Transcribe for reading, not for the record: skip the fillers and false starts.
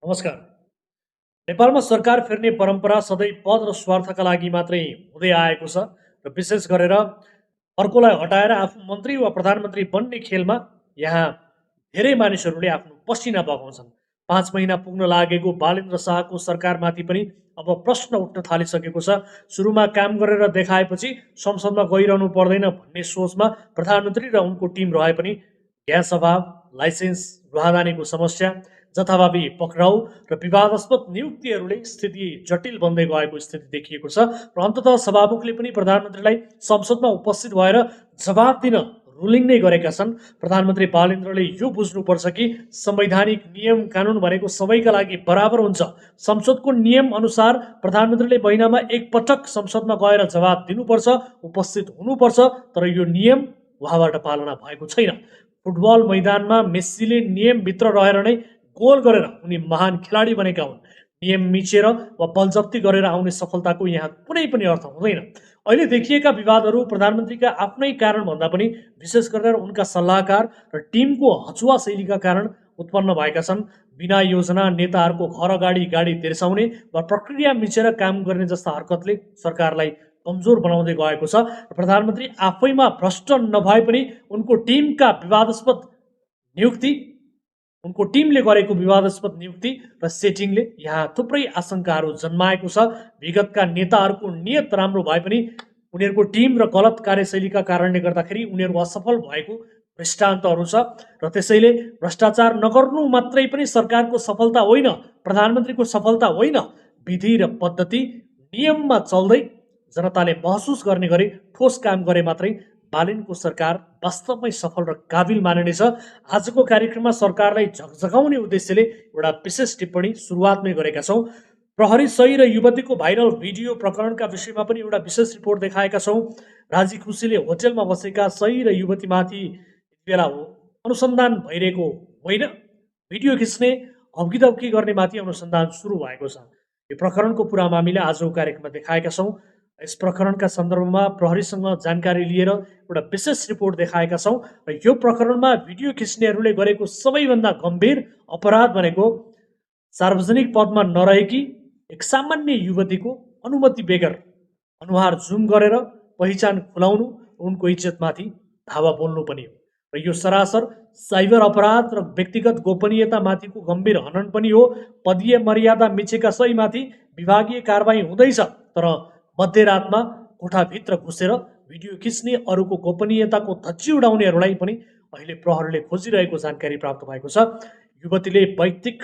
नमस्कार। नेपालमा सरकार फेर्ने परम्परा सधैँ पद र स्वार्थका लागि मात्रै हुँदै आएको छ र विशेष गरेर अर्कोलाई हटाएर आफू मन्त्री वा प्रधानमन्त्री बन्ने खेलमा यहाँ धेरै मानिसहरूले आफ्नो पसिना बगाउँछन्। 5 महिना पुग्न लागेको बालेन्द्र शाहको सरकारमाथि पनि अब प्रश्न उठ्न थालिसकेको छ। सुरुमा काम गरेर देखाएपछि संसदमा गइरहनु पर्दैन भन्ने सोचमा प्रधानमन्त्री र उनको टिम रहे पनि ग्यास अभाव, लाइसेन्स रुहादानीको समस्या, जथाभावी पक्राउ र विवादास्पद नियुक्तिहरूले स्थिति जटिल बन्दै गएको स्थिति देखिएको छ र अन्ततः सभामुखले पनि प्रधानमन्त्रीलाई संसदमा उपस्थित भएर जवाब दिन रुलिङ नै गरेका छन्। प्रधानमन्त्री बालेन्द्रले यो बुझ्नुपर्छ कि संवैधानिक नियम कानुन भनेको सबैका लागि बराबर हुन्छ। संसदको नियम अनुसार प्रधानमन्त्रीले महिनामा एकपटक संसदमा गएर जवाब दिनुपर्छ, उपस्थित हुनुपर्छ, तर यो नियम उहाँबाट पालना भएको छैन। फुटबल मैदानमा मेस्सीले नियमभित्र रहेर नै गोल गरेर उनी महान खेलाडी बनेका हुन्। नियम मिचेर वा बलजफ्ती गरेर आउने सफलताको यहाँ कुनै पनि अर्थ हुँदैन। अहिले देखिएका विवादहरू प्रधानमन्त्रीका आफ्नै कारण भन्दा पनि विशेष गरेर उनका सल्लाहकार र टिमको हचुवा शैलीका कारण उत्पन्न भएका छन्। बिना योजना नेताहरूको घर अगाडि गाडी तिर्साउने वा प्रक्रिया मिचेर काम गर्ने जस्ता हरकतले सरकारलाई कमजोर बनाउँदै गएको छ। प्रधानमन्त्री आफैमा भ्रष्ट नभए पनि उनको टिमका विवादास्पद नियुक्ति उनको टिमले गरेको विवादास्पद नियुक्ति र सेटिङले यहाँ थुप्रै आशंकाहरू जन्माएको छ। विगतका नेताहरूको नियत राम्रो भए पनि उनीहरूको टिम र गलत कार्यशैलीका कारणले गर्दाखेरि उनीहरू असफल भएको दृष्टान्तहरू छ र त्यसैले भ्रष्टाचार नगर्नु मात्रै पनि सरकारको सफलता होइन, प्रधानमन्त्रीको सफलता होइन। विधि र पद्धति नियममा चल्दै जनताले महसुस गर्ने गरी ठोस काम गरे मात्रै बालेनको सरकार वास्तवमै सफल र काबिल मानिनेछ। आजको कार्यक्रममा सरकारलाई झकझकाउने उद्देश्यले एउटा विशेष टिप्पणी सुरुवातमै गरेका छौँ। प्रहरी सही र युवतीको भाइरल भिडियो प्रकरणका विषयमा पनि एउटा विशेष रिपोर्ट देखाएका छौँ। राजी खुसीले होटेलमा बसेका सही र युवतीमाथि बेला अनुसन्धान भइरहेको होइन, भिडियो खिच्ने हप्कीदप्की गर्ने माथि अनुसन्धान सुरु भएको छ। यो प्रकरणको पुरा मामिला आजको कार्यक्रममा देखाएका छौँ। यस प्रकरणका सन्दर्भमा प्रहरीसँग जानकारी लिएर एउटा विशेष रिपोर्ट देखाएका छौँ र यो प्रकरणमा भिडियो खिच्नेहरूले गरेको सबैभन्दा गम्भीर अपराध भनेको सार्वजनिक पदमा नरहेकी एक सामान्य युवतीको अनुमति बेगर अनुहार जुम गरेर पहिचान खुलाउनु, उनको इज्जतमाथि धावा बोल्नु पनि हो र यो सरासर साइबर अपराध र व्यक्तिगत गोपनीयतामाथिको गम्भीर हनन पनि हो। पदीय मर्यादा मिचेका सहीमाथि विभागीय कारबाही हुँदैछ, तर मध्यरातमा कोठाभित्र घुसेर भिडियो खिच्ने, अरूको गोपनीयताको धज्जी उडाउनेहरूलाई पनि अहिले प्रहरीले खोजिरहेको जानकारी प्राप्त भएको छ। युवतीले वैयक्तिक